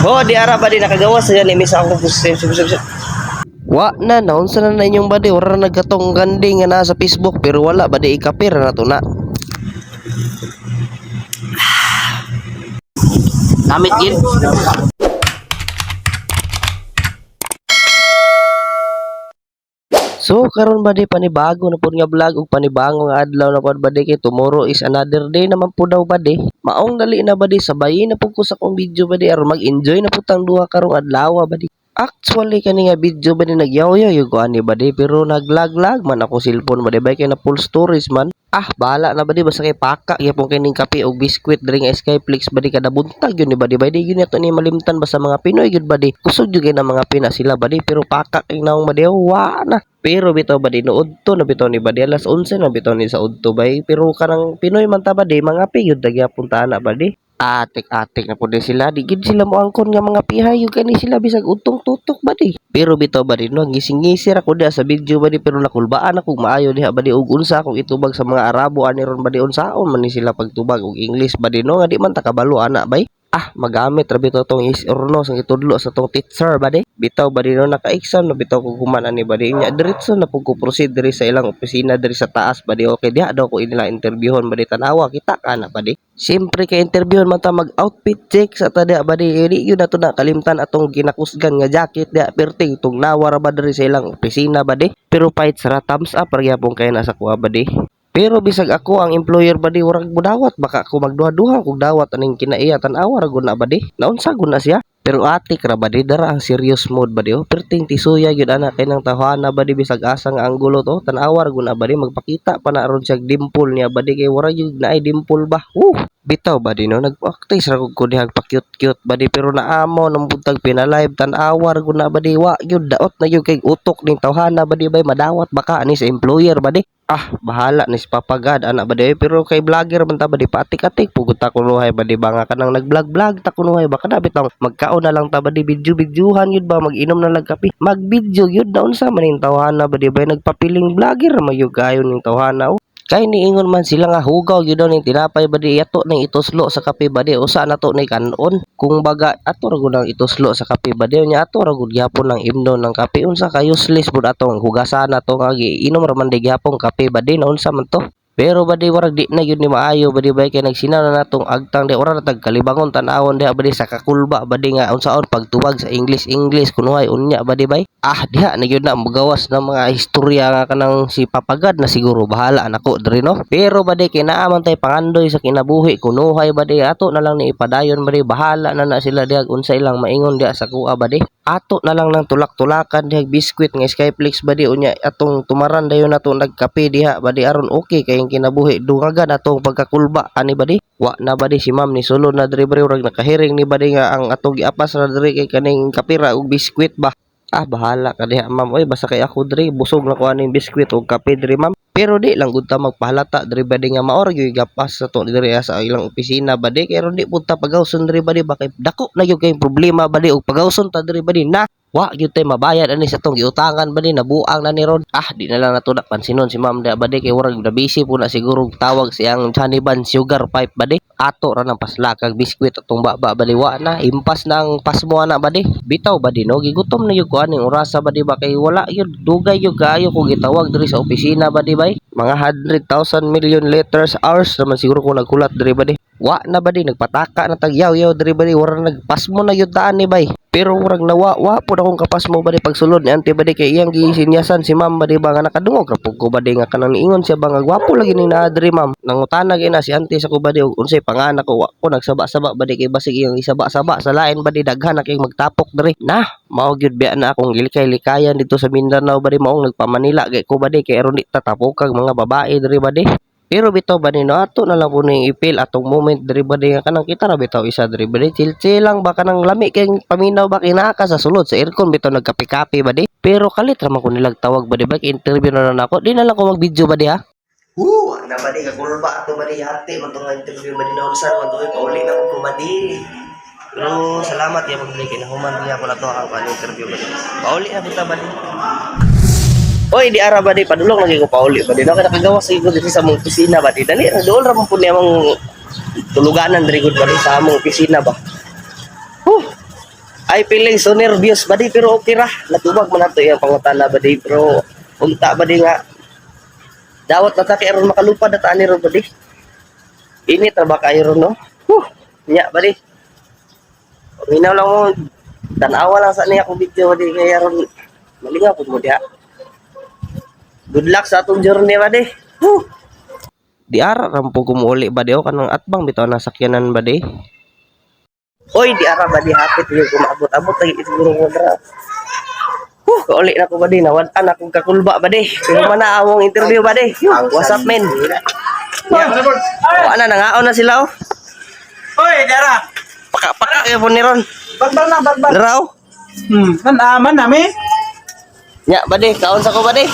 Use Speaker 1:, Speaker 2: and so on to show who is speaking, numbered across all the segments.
Speaker 1: Oh, di ara ba di nakagawas sa ni misa akong wa na naunsa na inyong badi ora nagkatong ganding nga naa sa Facebook pero wala badi ikapir na to na. Namit gid. So karon badi panibago na pud nga vlog ug panibago nga adlaw na pud badi kay tomorrow is another day naman pud daw badi. Maong dali na badi sabayin na pud ko sa kong video badi aron mag-enjoy na pud tang duha karong adlaw badi. Actually kani nga video badi nagyaw-yaw yung ko ani badi pero naglag-lag man ako cellphone badi bay kay na full storage man. Bahala na badi basta kay paka gyapon kining kape og biskwit diri nga Skyflix badi kada buntag yun ni badi bay di gyud nato ni malimtan basta mga Pinoy gyud badi. Kusog gyud kay na mga Pina sila badi pero paka kay naong badi wa na. Pero bitaw badi noodto na bitaw ni badi alas 11 na bitaw ni sa udto bay pero kanang Pinoy man ta badi mga piyod gyapon ta na badi. Atik-atik na pud sila di gid sila moangkon nga mga pihayo kani sila bisag utong tutok badi. Pero bitaw badi no ngising-ngisir ako diha sa video badi pero nakulbaan ako maayo diha badi ug unsa akong itubag sa mga Arabo ani ron badi unsaon man ni sila pagtubag og English badi no nga di man ta kabalo ana bay. Magamit ra bitaw tong is orno sang itudlo sa tong teacher badi. Bitaw badi no naka-exam na bitaw ko human ani badi nya diretso na pud ko proceed diri sa ilang opisina diri sa taas badi. Okay diha daw ko inila interviewon badi tanawa kita kana badi. Siyempre kay interviewon man ta mag-outfit check sa tada badi di yun nato na kalimtan atong ginakusgan nga jacket diha perting tong nawara ba diri sa ilang opisina badi. Pero fight sa thumbs up ra gyapon kay na sa kuha badi. Pero bisag ako ang employer badi warag budawat baka ako magduha-duha kog dawat aning kinaiya tan-awa ra gud na badi. Naunsa gud na siya? Pero atik ra badi dara ang serious mode badi perting tisuya gyud ana kay nang tawhana badi bisag asa nga anggulo to tan-awa ra gud na badi magpakita pa na aron siya dimple niya badi kay wara gyud naay dimple ba. Bitaw badi no nag-practice ra ko dihag pa cute badi pero naamo nang buntag pinalive tan-awa ra gud na badi wa gyud daot na gyud kay utok ning tawhana badi bay madawat baka ani sa employer badi. Bahala ni si papagad anak badi pero kay vlogger man ta badi patik-atik pugod ta kunuhay badi ba nga kanang nag-vlog ta kunuhay baka na bitaw magkaon na lang ta badi video-videohan yun ba mag-inom na lang kape mag-video yun na unsa man ning tawhana badi bay nagpapiling vlogger mayug gayon ning tawhana kay niingon man sila nga hugaw gyud daw ning tinapay badi ato ning ituslo sa kape badi usa na to ni kanon kung baga ato ra gud ang ituslo sa kape badi nya ato ra gud gyapon ang imnon ng kape unsa ka useless pud atong hugasan nato nga giinom ra man di gyapon kape badi na unsa man to. Pero badi warag di na yun ni maayo badi bay kay nagsinaw na natong agtang di ora natag kalibangon tan-awon diha badi sa kakulba badi nga unsaon pagtubag sa English kunuhay unya badi bay. Diha na gyud na magawas ng mga istorya nga kanang si papagad na siguro bahala nako diri no. Pero badi kay naa man tay pangandoy sa kinabuhi kunuhay badi ato na lang ni ipadayon badi bahala na sila diha unsa ilang maingon diha sa kuha badi. Ato na lang ng tulak-tulakan diha biskwit nga Skyflix badi unya atong tumaran dayon nato nagkape diha badi aron okay kay kinabuhi dungagan atong pagkakulba ani badi. Wa na badi si ma'am ni sulod na diri urag nakahiring ni badi nga ang atong giapas ra diri kay kaning kapira ug biskwit ba. Bahala ka diha ma'am oy basta kay ako diri busog na ko aning biskwit ug kape diri ma'am. Pero di lang gud ta magpahalata diri badi nga maor gyud gapas sa to diri sa ilang opisina badi kay ron di pud ta pagawson diri badi bakay dako na gyud kay problema badi ug pagawson ta diri badi na wa gyud tay mabayad ani sa tong giutangan badi nabuang na ni ron. Di na lang nato pansinon si ma'am da badi kay warag na busy po na siguro tawag siyang Chaniban sugar pipe badi. Ato ra nang paslakag biskwit atong baba badi wa na impas nang pasmo ana badi. Bitaw badi no gigutom na gyud ko aning orasa badi ba kay wala gyud dugay gyud kaayo ko gitawag diri sa opisina badi bay. Mga 100,000 million liters hours naman siguro ko nagkulat diri badi. Wa na badi nagpataka na tagyaw-yaw diri badi wala nagpasmo na gyud taan ni bay. Pero murag nawa pud akong kapasmo badi pagsulod ni auntie badi kay iyang gisinyasan si ma'am badi ba nga nakadungog ra pud ko badi nga kanang niingon siya ba nga gwapo lagi ni naa diri ma'am. Nangutana gyud na si auntie sa ko badi og unsay panganak ko wa ko nagsaba-saba badi kay basig iyang isaba-saba sa lain badi daghan na kay magtapok diri. Mao gyud biya na akong gilikay-likayan dito sa Mindanao badi maong nagpamanila kay ko badi kay aron di tatapokag mga babae diri badi. Pero bitaw ba nino ato na lang po ning ipil atong moment diri badi nga kanang kita ra bitaw isa diri badi chill lang ba kanang lami kay paminaw ba kinaka sa sulod sa aircon bitaw nagkape-kape badi. Pero kalit ra man ko nilag tawag badi ba interview na lang ako di na lang ko mag-video badi ha. Na badi ka kulba ato badi hati mo tong interview badi na unsa man to pauli na ko badi. Pero salamat ya pagdili kay nahuman niya ako na to ang interview badi. Pauli na kita badi. Oy, di ara ba di padulong lagi ko pauli ba di na kada kagawas ko dito sa among opisina ba di dali dool ra mo pud ni among tuluganan diri gud ba di sa among opisina ba. I feeling so nervous badi pero okay ra. Natubag man nato iyang pangutana badi pero unta badi nga dawat na ta kay aron makalupad na ta ani ron badi. Init ra ba kayo ron no? Nya badi. Minaw lang mo tanawa lang sa niya akong video badi kay aron malingaw pud mo diha. Good luck sa atong journey badi. Di ara rampo kumuuli badi o kanang atbang bitaw na sakyanan badi. Oy, di ara badi hapit yung kumabot-abot lagi siguro ko dra. Kauli na ko badi nawadan akong kakulba badi. Pero mana among interview badi. What's up men? Ana nangaon na sila oh.
Speaker 2: Hoy, Dara.
Speaker 1: Paka kay pon ni ron.
Speaker 2: Bagbal na, bagbal.
Speaker 1: Daraw.
Speaker 2: Man nami.
Speaker 1: Nya badi, kaon sa ko badi.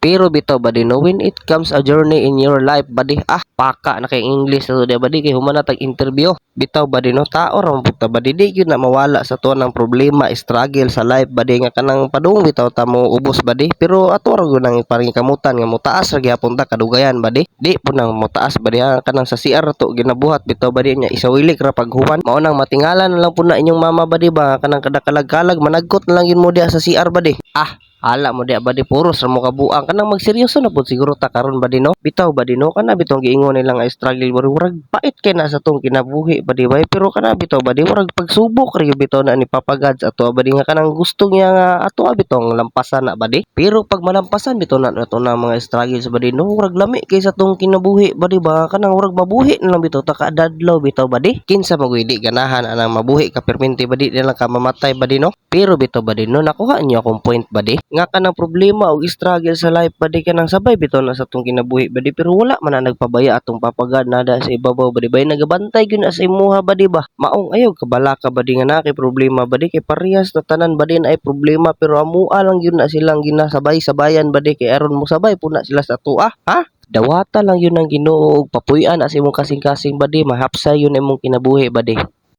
Speaker 1: Pero bitaw badi no when it comes a journey in your life badi paka na kay English so di badi kay humana tag interview bitaw badi no tao ra puta badi di gyud na mawala sa tuwa ng problema struggle sa life badi nga kanang padung bitaw ta mo ubos badi pero ato ra gyud nang paring kamutan nga motaas ra gyapon ta kadugayan badi di po nang motaas badi kanang sa CR to ginabuhat bitaw badi nya isawilik ra paghuman mao nang matingalan na lang po na inyong mama badi ba kanang kadakalag-kalag managkot na lang yun mo diha sa CR badi hala mo di badi puros ra mo kabuang kanang magseryoso na pud siguro ta karon badi no bitaw badi no kana bitong giingon nila nga struggle murag pait kay na sa tong kinabuhi badi bay pero kana bitaw badi murag pagsubok ra bitaw na ni Papa God ato badi nga kanang gusto niya nga ato bitong lampasan na badi pero pag malampasan bitaw na ato na mga struggles badi no murag lami kay sa tong kinabuhi badi ba kanang murag mabuhi na lang bitaw ta kadadlaw bitaw badi kinsa magwidi ganahan anang mabuhi ka permente badi na lang ka mamatay badi no pero bitaw badi no nakuha niyo akong point badi nga kanang problema o struggle sa life badi kanang sabay bitaw na sa tong kinabuhi badi pero wala man na nagpabaya atong papagad nada sa ibabaw badi bay nagabantay gyud na sa imuha badi ba maong ayaw kabala ka badi nga na kay problema badi kay parehas na tanan badi na ay problema pero amua lang gyud na silang ginasabay-sabayan badi kay aron mo sabay puna sila sa tuwa dawata lang yun ang Ginoo ug papuy-an as imong kasing-kasing badi mahapsay yun imong kinabuhi badi